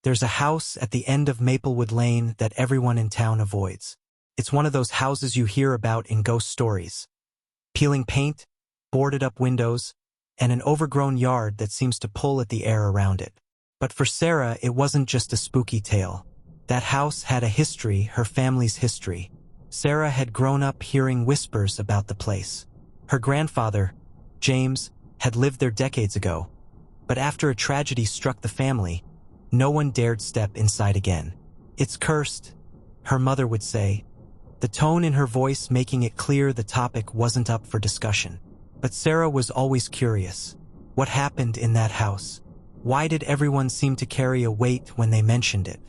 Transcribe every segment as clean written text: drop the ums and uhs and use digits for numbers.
There's a house at the end of Maplewood Lane that everyone in town avoids. It's one of those houses you hear about in ghost stories. Peeling paint, boarded-up windows, and an overgrown yard that seems to pull at the air around it. But for Sarah, it wasn't just a spooky tale. That house had a history, her family's history. Sarah had grown up hearing whispers about the place. Her grandfather, James, had lived there decades ago. But after a tragedy struck the family, no one dared step inside again. "It's cursed," her mother would say, the tone in her voice making it clear the topic wasn't up for discussion. But Sarah was always curious. What happened in that house? Why did everyone seem to carry a weight when they mentioned it?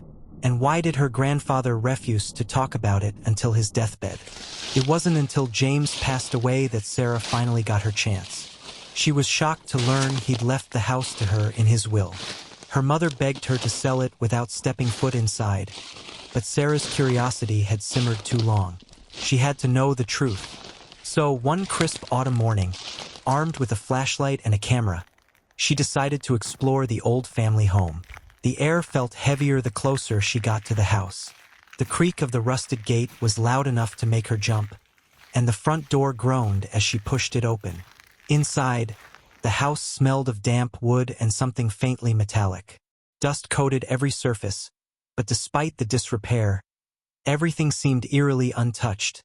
And why did her grandfather refuse to talk about it until his deathbed? It wasn't until James passed away that Sarah finally got her chance. She was shocked to learn he'd left the house to her in his will. Her mother begged her to sell it without stepping foot inside, but Sarah's curiosity had simmered too long. She had to know the truth. So one crisp autumn morning, armed with a flashlight and a camera, she decided to explore the old family home. The air felt heavier the closer she got to the house. The creak of the rusted gate was loud enough to make her jump, and the front door groaned as she pushed it open. Inside, the house smelled of damp wood and something faintly metallic. Dust coated every surface, but despite the disrepair, everything seemed eerily untouched,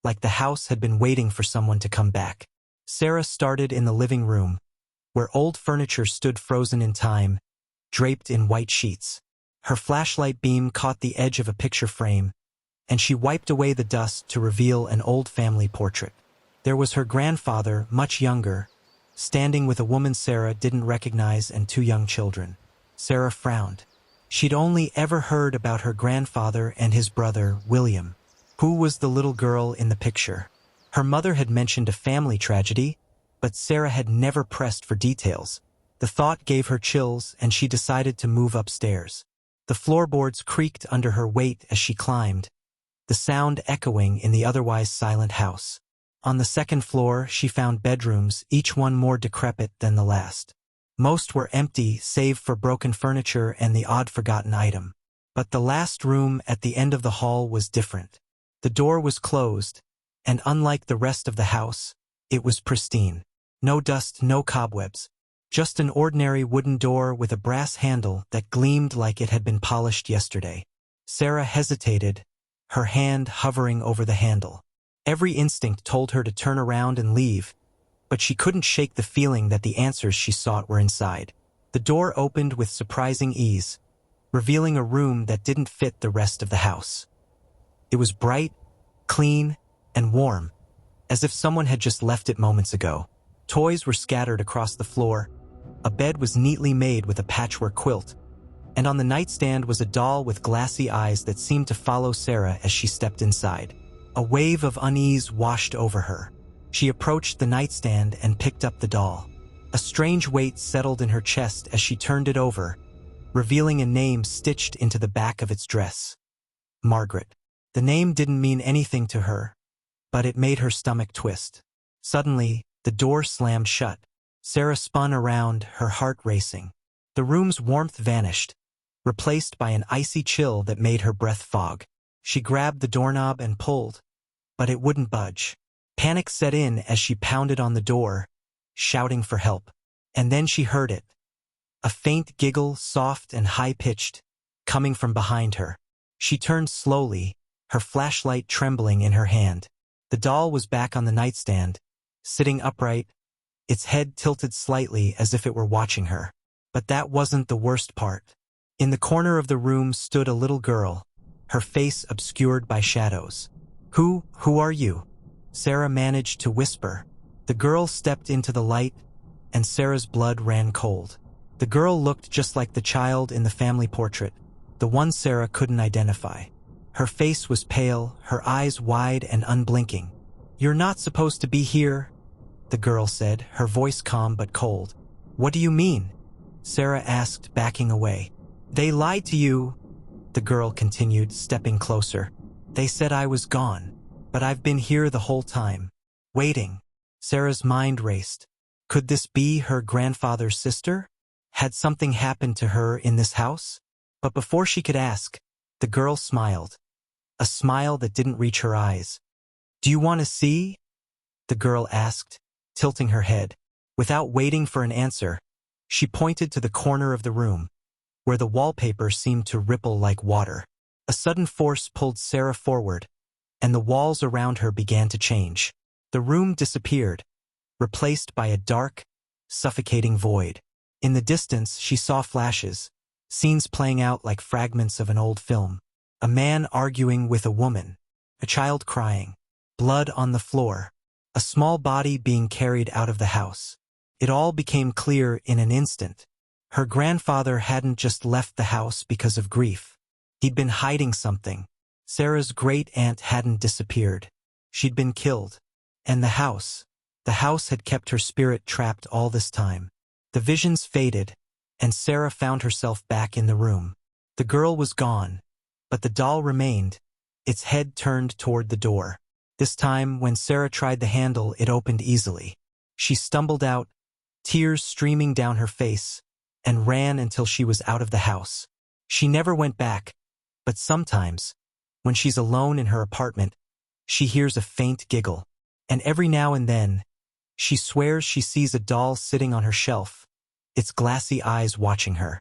like the house had been waiting for someone to come back. Sarah started in the living room, where old furniture stood frozen in time, draped in white sheets. Her flashlight beam caught the edge of a picture frame, and she wiped away the dust to reveal an old family portrait. There was her grandfather, much younger, standing with a woman Sarah didn't recognize and two young children. Sarah frowned. She'd only ever heard about her grandfather and his brother, William. Who was the little girl in the picture? Her mother had mentioned a family tragedy, but Sarah had never pressed for details. The thought gave her chills, and she decided to move upstairs. The floorboards creaked under her weight as she climbed, the sound echoing in the otherwise silent house. On the second floor, she found bedrooms, each one more decrepit than the last. Most were empty, save for broken furniture and the odd forgotten item. But the last room at the end of the hall was different. The door was closed, and unlike the rest of the house, it was pristine. No dust, no cobwebs. Just an ordinary wooden door with a brass handle that gleamed like it had been polished yesterday. Sarah hesitated, her hand hovering over the handle. Every instinct told her to turn around and leave, but she couldn't shake the feeling that the answers she sought were inside. The door opened with surprising ease, revealing a room that didn't fit the rest of the house. It was bright, clean, and warm, as if someone had just left it moments ago. Toys were scattered across the floor, a bed was neatly made with a patchwork quilt, and on the nightstand was a doll with glassy eyes that seemed to follow Sarah as she stepped inside. A wave of unease washed over her. She approached the nightstand and picked up the doll. A strange weight settled in her chest as she turned it over, revealing a name stitched into the back of its dress. Margaret. The name didn't mean anything to her, but it made her stomach twist. Suddenly, the door slammed shut. Sarah spun around, her heart racing. The room's warmth vanished, replaced by an icy chill that made her breath fog. She grabbed the doorknob and pulled, but it wouldn't budge. Panic set in as she pounded on the door, shouting for help. And then she heard it. A faint giggle, soft and high-pitched, coming from behind her. She turned slowly, her flashlight trembling in her hand. The doll was back on the nightstand, sitting upright, its head tilted slightly as if it were watching her. But that wasn't the worst part. In the corner of the room stood a little girl, her face obscured by shadows. Who are you?" Sarah managed to whisper. The girl stepped into the light, and Sarah's blood ran cold. The girl looked just like the child in the family portrait, the one Sarah couldn't identify. Her face was pale, her eyes wide and unblinking. "You're not supposed to be here," the girl said, her voice calm but cold. "What do you mean?" Sarah asked, backing away. "They lied to you," the girl continued, stepping closer. "They said I was gone, but I've been here the whole time, waiting." Sarah's mind raced. Could this be her grandfather's sister? Had something happened to her in this house? But before she could ask, the girl smiled. A smile that didn't reach her eyes. "Do you want to see?" the girl asked, tilting her head. Without waiting for an answer, she pointed to the corner of the room, where the wallpaper seemed to ripple like water. A sudden force pulled Sarah forward, and the walls around her began to change. The room disappeared, replaced by a dark, suffocating void. In the distance, she saw flashes, scenes playing out like fragments of an old film. A man arguing with a woman, a child crying, blood on the floor, a small body being carried out of the house. It all became clear in an instant. Her grandfather hadn't just left the house because of grief. He'd been hiding something. Sarah's great-aunt hadn't disappeared. She'd been killed. And the house had kept her spirit trapped all this time. The visions faded, and Sarah found herself back in the room. The girl was gone, but the doll remained, its head turned toward the door. This time, when Sarah tried the handle, it opened easily. She stumbled out, tears streaming down her face, and ran until she was out of the house. She never went back, but sometimes, when she's alone in her apartment, she hears a faint giggle, and every now and then, she swears she sees a doll sitting on her shelf, its glassy eyes watching her.